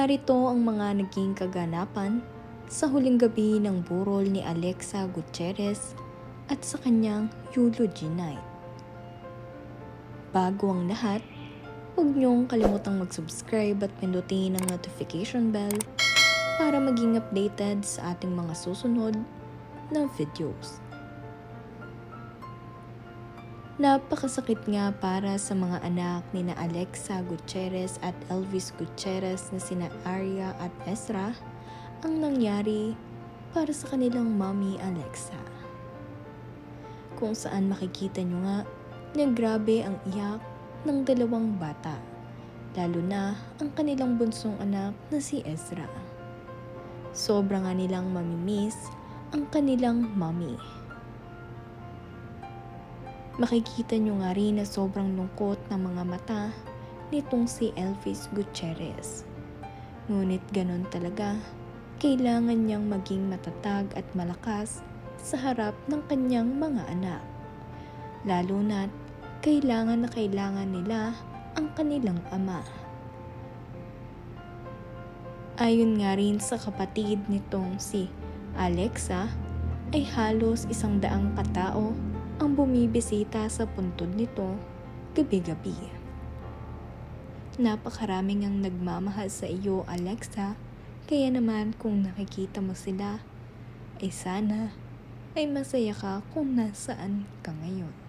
Narito ang mga naging kaganapan sa huling gabi ng burol ni Alexa Gutierrez at sa kanyang eulogy night. Bago ang lahat, huwag niyong kalimutang mag-subscribe at pindutin ang notification bell para maging updated sa ating mga susunod na videos. Napakasakit nga para sa mga anak ni na Alexa Gutierrez at Elvis Gutierrez na sina Aria at Ezra ang nangyari para sa kanilang mommy Alexa. Kung saan makikita nyo nga na grabe ang iyak ng dalawang bata, lalo na ang kanilang bunsong anak na si Ezra. Sobra nga nilang mamimiss ang kanilang mommy. Makikita nyo nga rin na sobrang lungkot ng mga mata nitong si Elvis Gutierrez. Ngunit ganon talaga, kailangan niyang maging matatag at malakas sa harap ng kanyang mga anak. Lalo na't kailangan na kailangan nila ang kanilang ama. Ayon nga rin sa kapatid nitong si Alexa, ay halos 100 katao ang bumibisita sa puntod nito gabi-gabi. Napakaraming ang nagmamahal sa iyo, Alexa, kaya naman kung nakikita mo sila, ay sana ay masaya ka kung nasaan ka ngayon.